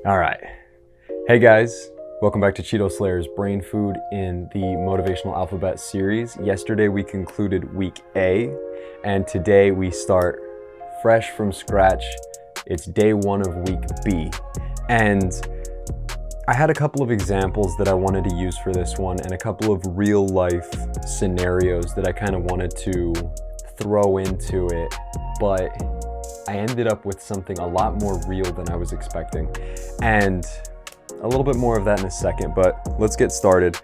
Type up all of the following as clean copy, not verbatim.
All right. Hey guys, welcome back to Cheeto Slayer's Brain Food in the Motivational Alphabet series. Yesterday we concluded week A, and today we start fresh from scratch. It's day one of week B. And I had a couple of examples that I wanted to use for this one and a couple of real life scenarios that I kind of wanted to throw into it, but I ended up with something a lot more real than I was expecting. And a little bit more of that in a second, but let's get started.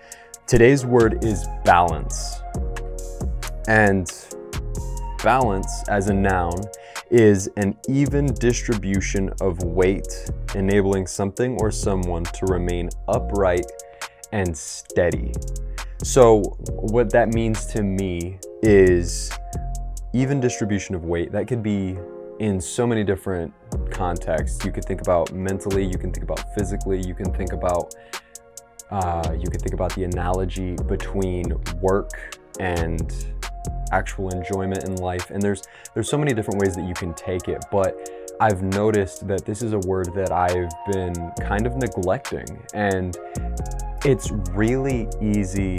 Today's word is balance. And balance as a noun is an even distribution of weight, enabling something or someone to remain upright and steady. So what that means to me is even distribution of weight. That could be in so many different contexts. You could think about mentally, you can think about physically, you can think about the analogy between work and actual enjoyment in life. And there's so many different ways that you can take it, but I've noticed that this is a word that I've been kind of neglecting, and it's really easy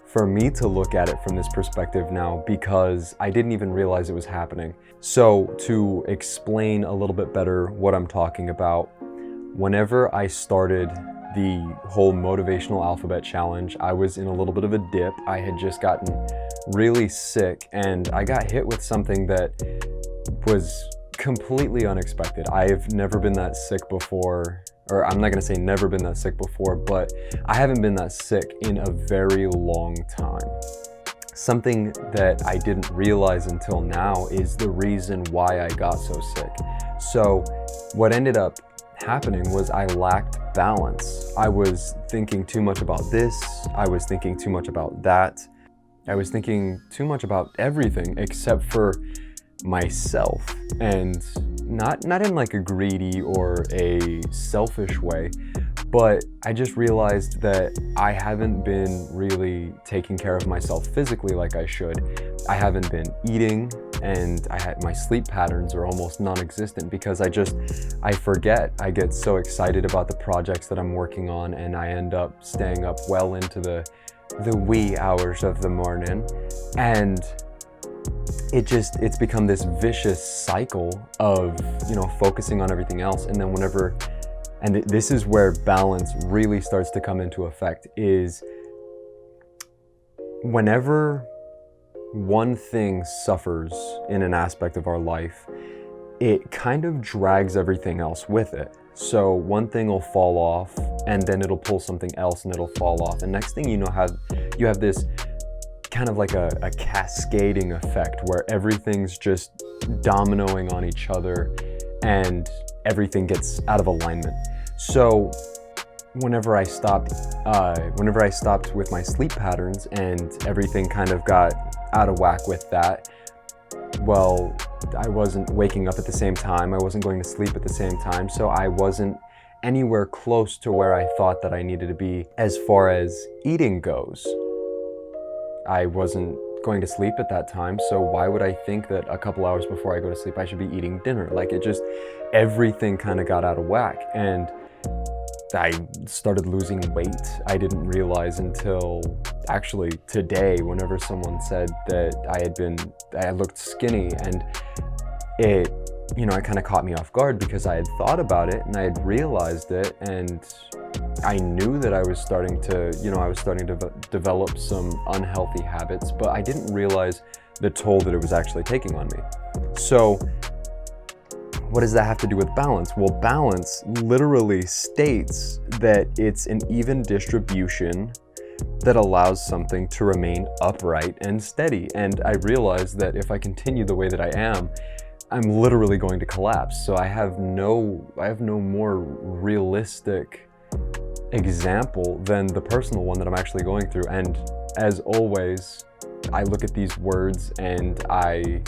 for me to look at it from this perspective now because I didn't even realize it was happening. So to explain a little bit better what I'm talking about, whenever I started the whole Motivational Alphabet Challenge, I was in a little bit of a dip. I had just gotten really sick and I got hit with something that was completely unexpected. I've never been that sick before, or I'm not gonna say never been that sick before, but I haven't been that sick in a very long time. Something that I didn't realize until now is the reason why I got so sick. So what ended up happening was I lacked balance. I was thinking too much about this. I was thinking too much about that. I was thinking too much about everything except for myself, and not in like a greedy or a selfish way, but I just realized that I haven't been really taking care of myself physically like I should. I haven't been eating, and my sleep patterns are almost non-existent because I forget. I get so excited about the projects that I'm working on, and I end up staying up well into the wee hours of the morning, and it's become this vicious cycle of, focusing on everything else. And then this is where balance really starts to come into effect, is whenever one thing suffers in an aspect of our life, it kind of drags everything else with it. So one thing will fall off and then it'll pull something else and it'll fall off. And next thing you know, you have this kind of like a cascading effect where everything's just dominoing on each other and everything gets out of alignment. So whenever I stopped with my sleep patterns and everything kind of got out of whack with that, well, I wasn't waking up at the same time, I wasn't going to sleep at the same time, so I wasn't anywhere close to where I thought that I needed to be as far as eating goes. I wasn't going to sleep at that time, so why would I think that a couple hours before I go to sleep I should be eating dinner? Like, everything kind of got out of whack, and I started losing weight. I didn't realize until actually today, whenever someone said that I looked skinny, and it kind of caught me off guard because I had thought about it and I had realized it, and I knew that I was starting to develop some unhealthy habits, but I didn't realize the toll that it was actually taking on me. So what does that have to do with balance? Well, balance literally states that it's an even distribution that allows something to remain upright and steady. And I realized that if I continue the way that I am, I'm literally going to collapse. So I have no more realistic example than the personal one that I'm actually going through. And as always, I look at these words and I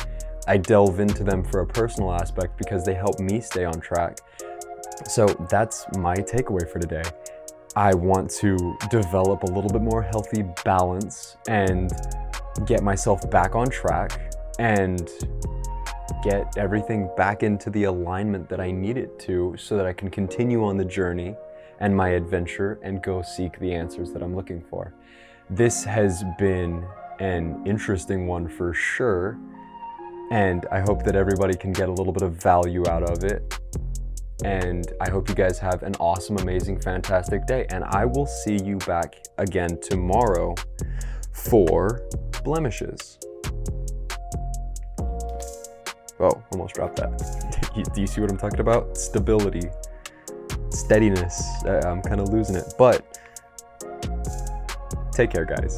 delve into them for a personal aspect because they help me stay on track. So that's my takeaway for today. I want to develop a little bit more healthy balance and get myself back on track and get everything back into the alignment that I need it to so that I can continue on the journey and my adventure and go seek the answers that I'm looking for. This has been an interesting one for sure, and I hope that everybody can get a little bit of value out of it. And I hope you guys have an awesome, amazing, fantastic day. And I will see you back again tomorrow for blemishes. Oh, almost dropped that. Do you see what I'm talking about? Stability, steadiness. I'm kind of losing it, but take care, guys.